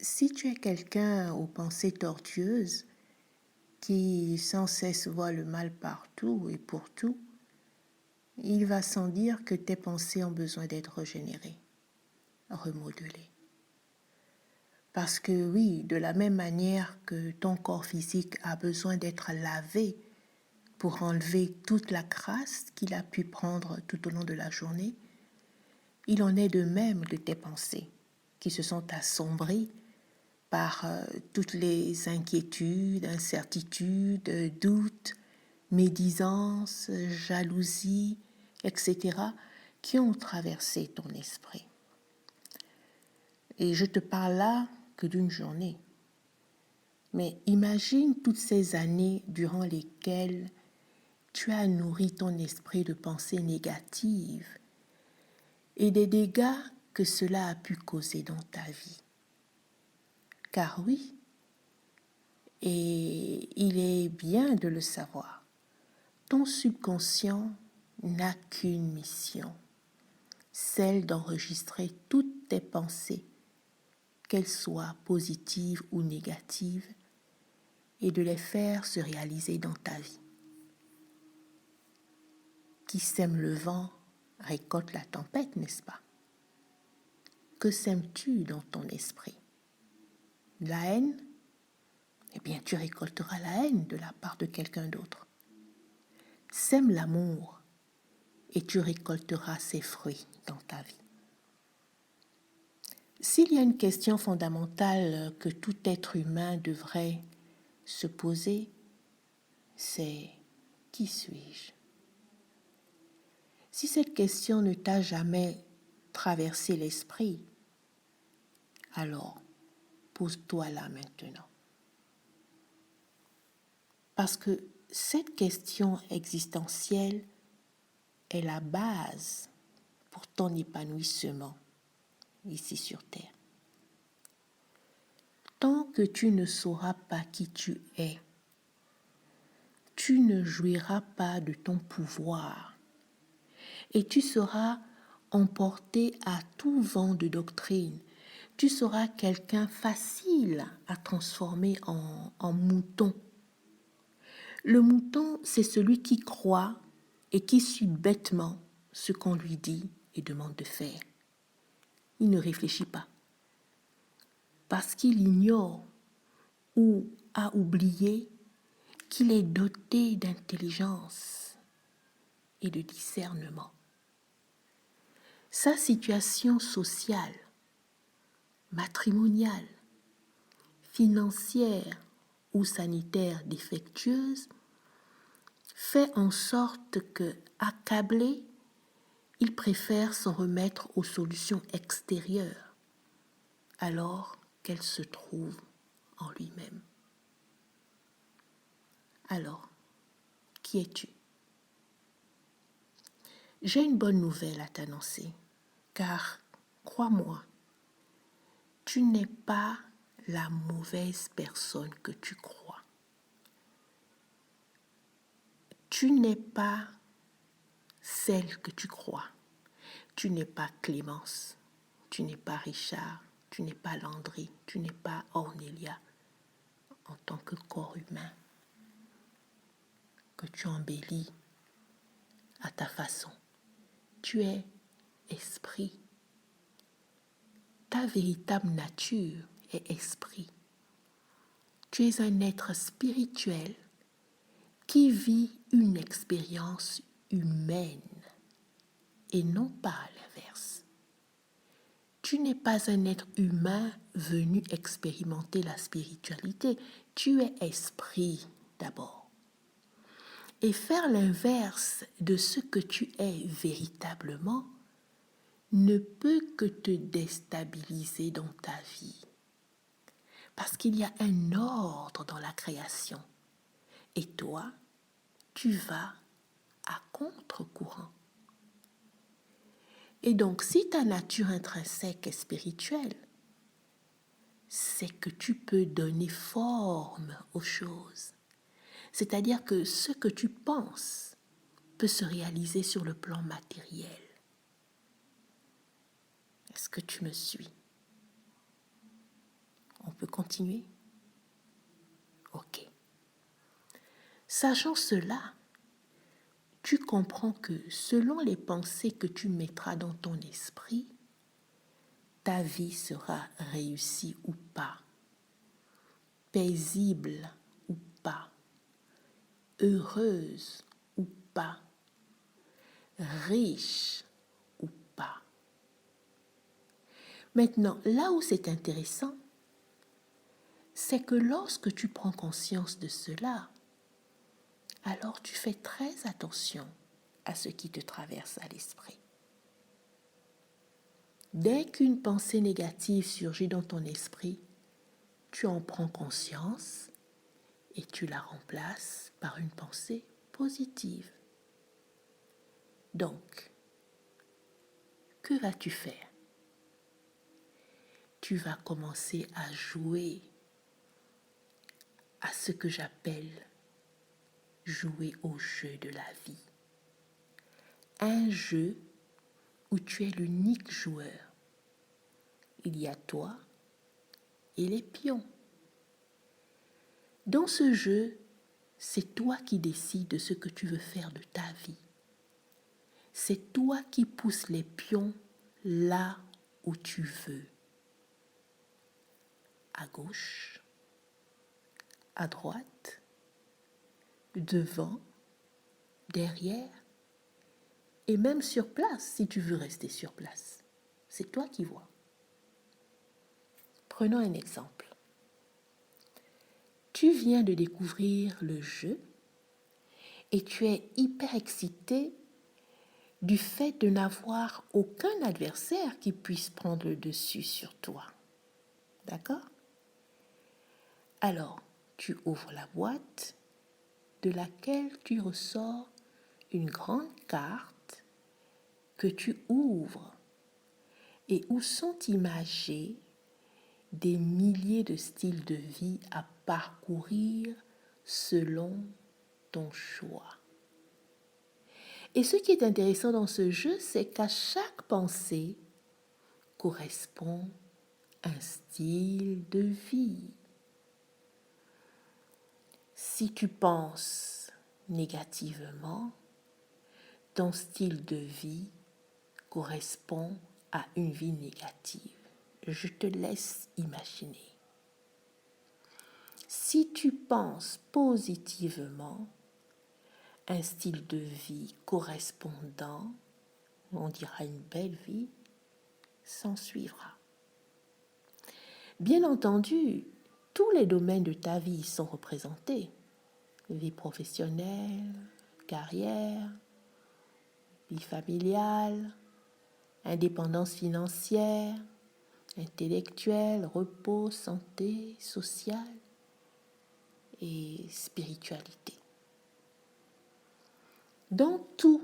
Si tu es quelqu'un aux pensées tortueuses, qui sans cesse voit le mal partout et pour tout, il va sans dire que tes pensées ont besoin d'être régénérées, remodelées. Parce que oui, de la même manière que ton corps physique a besoin d'être lavé pour enlever toute la crasse qu'il a pu prendre tout au long de la journée, il en est de même de tes pensées, qui se sont assombries par toutes les inquiétudes, incertitudes, doutes, médisances, jalousies, etc., qui ont traversé ton esprit. Et je te parle là que d'une journée. Mais imagine toutes ces années durant lesquelles tu as nourri ton esprit de pensées négatives et des dégâts que cela a pu causer dans ta vie. Car oui, et il est bien de le savoir, ton subconscient n'a qu'une mission, celle d'enregistrer toutes tes pensées, qu'elles soient positives ou négatives, et de les faire se réaliser dans ta vie. Qui sème le vent récolte la tempête, n'est-ce pas? Que sèmes-tu dans ton esprit? La haine? Eh bien, tu récolteras la haine de la part de quelqu'un d'autre. Sème l'amour et tu récolteras ses fruits dans ta vie. S'il y a une question fondamentale que tout être humain devrait se poser, c'est qui suis-je? Si cette question ne t'a jamais traversé l'esprit, alors pose-toi-la maintenant. Parce que cette question existentielle est la base pour ton épanouissement ici sur Terre. Tant que tu ne sauras pas qui tu es, tu ne jouiras pas de ton pouvoir et tu seras emporté à tout vent de doctrine. Tu seras quelqu'un facile à transformer en mouton. Le mouton, c'est celui qui croit et qui suit bêtement ce qu'on lui dit et demande de faire. Il ne réfléchit pas parce qu'il ignore ou a oublié qu'il est doté d'intelligence et de discernement. Sa situation sociale, matrimoniale, financière ou sanitaire défectueuse fait en sorte que, accablé, il préfère s'en remettre aux solutions extérieures alors qu'elles se trouvent en lui-même. Alors, qui es-tu? J'ai une bonne nouvelle à t'annoncer, car, crois-moi, tu n'es pas la mauvaise personne que tu crois. Tu n'es pas celle que tu crois. Tu n'es pas Clémence, tu n'es pas Richard, tu n'es pas Landry, tu n'es pas Ornélia en tant que corps humain que tu embellis à ta façon. Tu es esprit. Ta véritable nature est esprit. Tu es un être spirituel qui vit une expérience humaine et non pas à l'inverse. Tu n'es pas un être humain venu expérimenter la spiritualité. Tu es esprit d'abord. Et faire l'inverse de ce que tu es véritablement ne peut que te déstabiliser dans ta vie. Parce qu'il y a un ordre dans la création. Et toi, tu vas à contre-courant. Et donc, si ta nature intrinsèque est spirituelle, c'est que tu peux donner forme aux choses. C'est-à-dire que ce que tu penses peut se réaliser sur le plan matériel. Est-ce que tu me suis? On peut continuer? Ok. Sachant cela, tu comprends que selon les pensées que tu mettras dans ton esprit, ta vie sera réussie ou pas, paisible ou pas, heureuse ou pas, riche ou pas. Maintenant, là où c'est intéressant, c'est que lorsque tu prends conscience de cela, alors tu fais très attention à ce qui te traverse à l'esprit. Dès qu'une pensée négative surgit dans ton esprit, tu en prends conscience et tu la remplaces par une pensée positive. Donc, que vas-tu faire? Tu vas commencer à jouer à ce que j'appelle jouer au jeu de la vie. Un jeu où tu es l'unique joueur. Il y a toi et les pions. Dans ce jeu, c'est toi qui décides de ce que tu veux faire de ta vie. C'est toi qui pousses les pions là où tu veux. À gauche, à droite, devant, derrière, et même sur place si tu veux rester sur place. C'est toi qui vois. Prenons un exemple. Tu viens de découvrir le jeu et tu es hyper excité du fait de n'avoir aucun adversaire qui puisse prendre le dessus sur toi. D'accord? Alors, tu ouvres la boîte de laquelle tu ressors une grande carte que tu ouvres et où sont imagés des milliers de styles de vie à parcourir selon ton choix. Et ce qui est intéressant dans ce jeu, c'est qu'à chaque pensée correspond un style de vie. Si tu penses négativement, ton style de vie correspond à une vie négative. Je te laisse imaginer. Si tu penses positivement, un style de vie correspondant, on dira une belle vie, s'en suivra. Bien entendu, tous les domaines de ta vie sont représentés. Vie professionnelle, carrière, vie familiale, indépendance financière, intellectuelle, repos, santé, sociale et spiritualité. Dans tous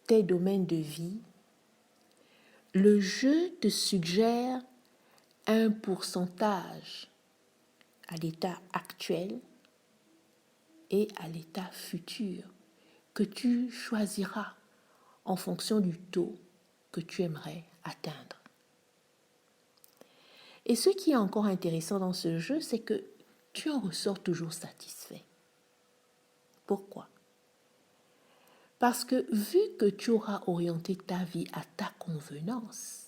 tes domaines de vie, le jeu te suggère un pourcentage à l'état actuel et à l'état futur que tu choisiras en fonction du taux que tu aimerais atteindre. Et ce qui est encore intéressant dans ce jeu, c'est que tu en ressors toujours satisfait. Pourquoi? Parce que vu que tu auras orienté ta vie à ta convenance,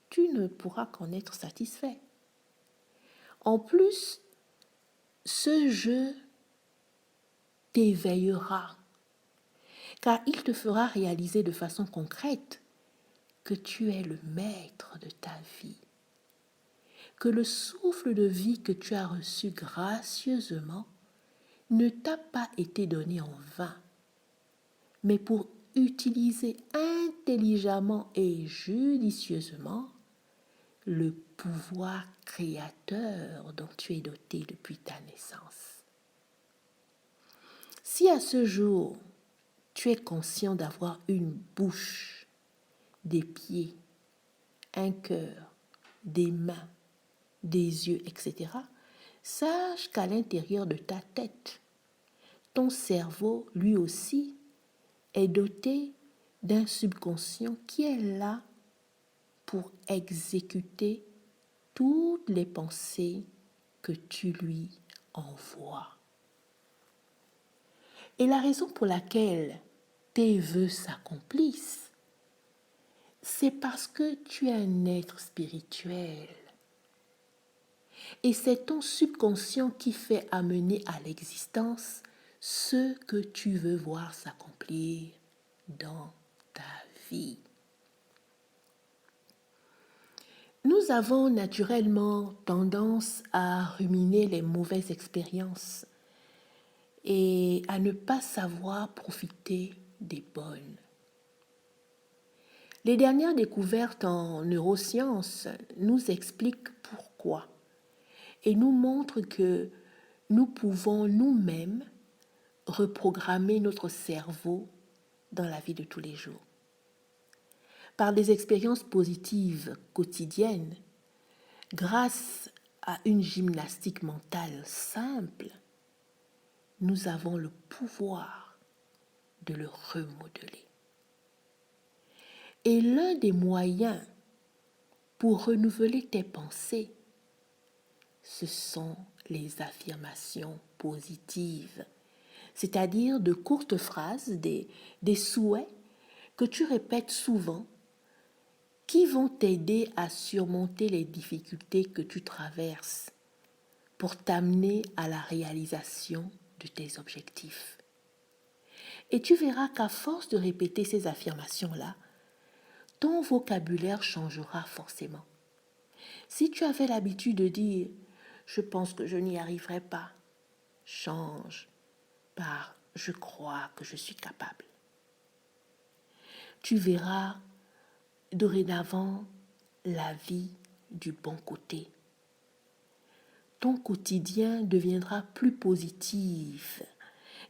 tu ne pourras qu'en être satisfait. En plus, ce jeu t'éveillera, car il te fera réaliser de façon concrète que tu es le maître de ta vie, que le souffle de vie que tu as reçu gracieusement ne t'a pas été donné en vain, mais pour utiliser intelligemment et judicieusement le pouvoir créateur dont tu es doté depuis ta naissance. Si à ce jour, tu es conscient d'avoir une bouche, des pieds, un cœur, des mains, des yeux, etc., sache qu'à l'intérieur de ta tête, ton cerveau, lui aussi, est doté d'un subconscient qui est là pour exécuter toutes les pensées que tu lui envoies. Et la raison pour laquelle tes vœux s'accomplissent, c'est parce que tu es un être spirituel. Et c'est ton subconscient qui fait amener à l'existence ce que tu veux voir s'accomplir dans ta vie. Nous avons naturellement tendance à ruminer les mauvaises expériences et à ne pas savoir profiter des bonnes. Les dernières découvertes en neurosciences nous expliquent pourquoi et nous montrent que nous pouvons nous-mêmes reprogrammer notre cerveau dans la vie de tous les jours. Par des expériences positives quotidiennes, grâce à une gymnastique mentale simple, nous avons le pouvoir de le remodeler. Et l'un des moyens pour renouveler tes pensées, ce sont les affirmations positives, c'est-à-dire de courtes phrases, des souhaits que tu répètes souvent qui vont t'aider à surmonter les difficultés que tu traverses pour t'amener à la réalisation de tes objectifs. Et tu verras qu'à force de répéter ces affirmations-là, ton vocabulaire changera forcément. Si tu avais l'habitude de dire « je pense que je n'y arriverai pas », change par « je crois que je suis capable ». Tu verras dorénavant la vie du bon côté. Ton quotidien deviendra plus positif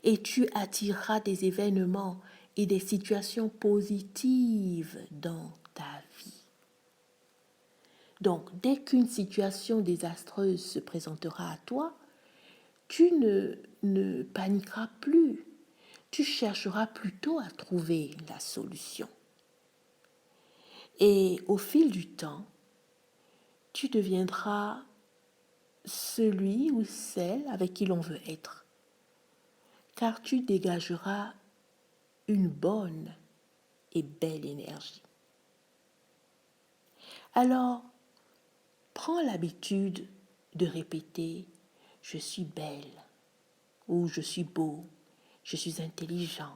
et tu attireras des événements et des situations positives dans ta vie. Donc, dès qu'une situation désastreuse se présentera à toi, tu ne paniqueras plus. Tu chercheras plutôt à trouver la solution. Et au fil du temps, tu deviendras celui ou celle avec qui l'on veut être, car tu dégageras une bonne et belle énergie. Alors, prends l'habitude de répéter « je suis belle » ou « je suis beau »,« je suis intelligent »,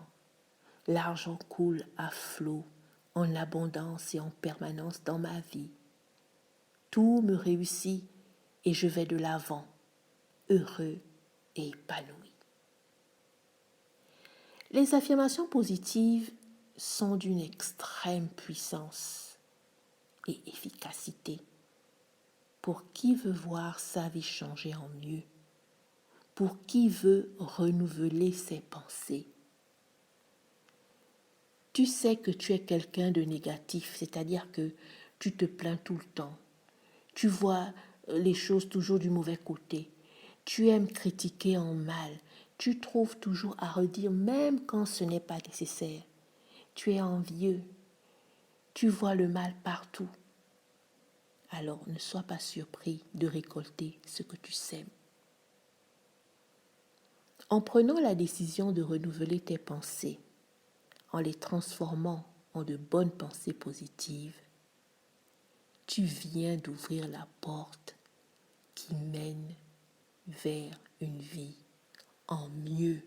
l'argent coule à flot en abondance et en permanence dans ma vie. Tout me réussit et je vais de l'avant, heureux et épanoui. Les affirmations positives sont d'une extrême puissance et efficacité pour qui veut voir sa vie changer en mieux, pour qui veut renouveler ses pensées. Tu sais que tu es quelqu'un de négatif, c'est-à-dire que tu te plains tout le temps. Tu vois les choses toujours du mauvais côté. Tu aimes critiquer en mal. Tu trouves toujours à redire même quand ce n'est pas nécessaire. Tu es envieux. Tu vois le mal partout. Alors ne sois pas surpris de récolter ce que tu sèmes. En prenant la décision de renouveler tes pensées, en les transformant en de bonnes pensées positives, tu viens d'ouvrir la porte qui mène vers une vie en mieux.